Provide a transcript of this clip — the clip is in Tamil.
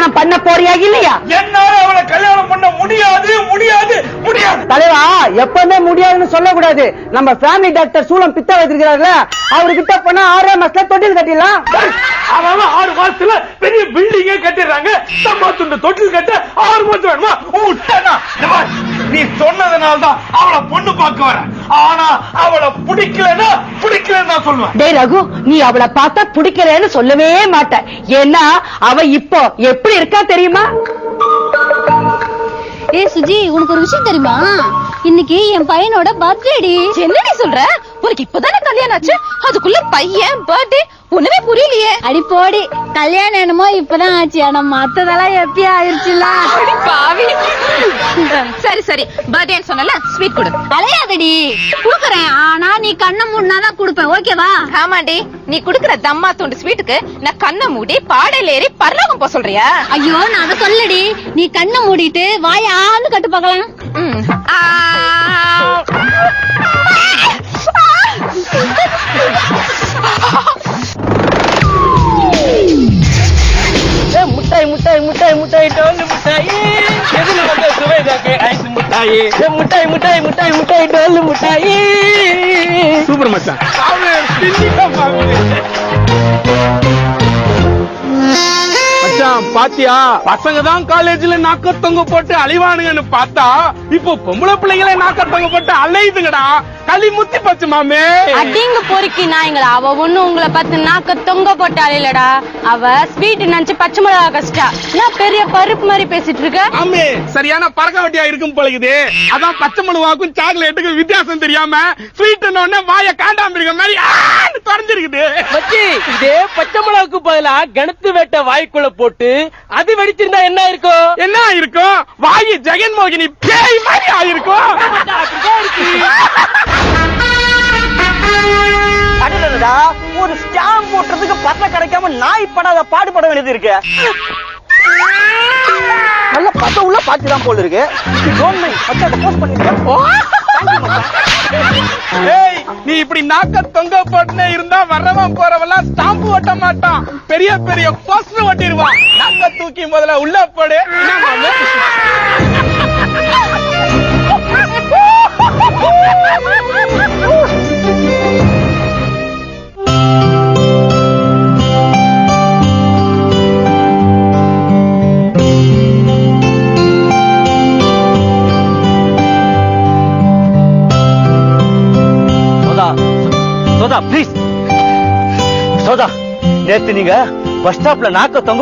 கல்யாணம் பண்ண போறியா இல்லையா? என்னால அவளை கல்யாணம் பண்ண முடியாது முடியாது முடியாது. தலைவா, எப்பவுமே முடியாதுன்னு சொல்லக்கூடாது. நம்ம ஃபேமிலி டாக்டர் சூலம் பித்த வைத்திருக்கிறாருல, அவர்கிட்ட போனா 6 மாசத்துல தொட்டில் கட்டிடலாம். அவன் 6 மாசத்துல பெரிய பில்டிங்கே கட்டிடுறாங்க. துண்டு தொட்டில் கட்ட 6 மாசம் வேணுமா? நீ சொன்னதுனால்தான் அவளை பொண்ணு பார்க்க வர. ஆனா அவளை பிடிக்கலன்னா பிடிக்கலன்னு நான் சொல்லுவேன். டேய் ரகு, நீ அவளை பார்த்தா பிடிக்கலன்னு சொல்லவே மாட்ட. ஏன்னா அவ இப்போ எப்படி இருக்கா தெரியுமா? ஏய் சுஜி, உனக்கு ஒரு விஷயம் தெரியுமா? இன்னைக்கு என் பையனோட பர்த்டேடி. என்னடி சொல்ற? உனக்கு இப்பதானே கல்யாணம் ஆச்சு, அதுக்குள்ள பையன் பர்த்டே ஒண்ணுமே புரியலையே. அடி போடி, கல்யாணம் என்னமோ இப்பதான் ஆச்சு, ஆனா மத்ததெல்லாம் எப்பயும் ஆயிருச்சுல. பாவி. சரி சரி, பர்த்டேன்னு சொன்னல, ஸ்வீட் கொடு. அலையாதடி, குடுக்கறேன். ஆனா நீ கண்ணை மூடினாதான் குடுப்பேன், ஓகேவா? ஆமாடி, நீ குடுக்கற தம்மா துண்டு ஸ்வீட்டுக்கு நான் கண்ணை மூடி பாடையில ஏறி பரலோகம் போக சொல்றியா? ஐயோ, நான் அதை சொல்லடி. நீ கண்ணை மூடிட்டு வாயான்னு கட்டு பார்க்கலாம். முட்டாய் முட்டாய் முட்டாய் முட்டாய் டோல் முட்டாய், எதுல வந்த சுவைதாக்கே ஐஸ் முட்டாய். முட்டாய் முட்டாய் முட்டாய் முட்டாய் டோல் முட்டாய். சூப்பர் மச்சான். மச்சான் பாத்தியா, பசங்க தான் காலேஜ்ல நாக்க தொங்க போட்டு அழிவானுங்கன்னு பார்த்தா இப்போ பொம்பளை பிள்ளைங்களே நாக்க தொங்க போட்டு அலையுதுங்கடா. களி முத்தி பச்சு மாமே. அடிங்க பொறுக்கி நாய்ங்களா, அவ ஒண்ணு உங்களை பார்த்து நாக்க தொங்க போட்டு அலையிலடா. அவ ஸ்வீட் நினைச்சு பச்சை மிளகா கஷ்டா. நான் பெரிய பருப்பு மாதிரி பேசிட்டு இருக்க. ஆமே, சரியான பறக்க வட்டியா இருக்கும் போலகுது. அதான் பச்சை மிளகாக்கும் சாக்லேட்டுக்கும் வித்தியாசம் தெரியாம ஸ்வீட் வாய காண்டாம இருக்க மாதிரி தொலைஞ்சிருக்குது. இதே பச்சை மிளகாக்கு பதிலா கணத்து வேட்ட வாய்க்குள்ள போட்டு அது வெடிச்சிருந்தா என்ன இருக்கும்? என்ன இருக்கும்? வாயு ஜெகன்மோகினி பேய் மாதிரி ஆயிருக்கும். அடடடா, ஒரு ஸ்டாம்ப் போட்டுறதுக்கு பத்த கிடைக்காம நாய் படாத பாடுபட வேண்டியது இருக்கு. நல்ல பத்த உள்ள பாத்துதான் போல இருக்கு. நீ இப்படி நாக்க தொங்க போட்டுனே இருந்தா வரவன் போறவெல்லாம் ஸ்டாம்பு ஓட்ட மாட்டான், பெரிய பெரிய போஸ்டர் ஓட்டிடுவான். நாக்க தூக்கி முதல்ல உள்ள போடு. சோதா, பிளீஸ் சோதா, நேத்து நீங்க பஸ் ஸ்டாப்ல நாக்க தொங்க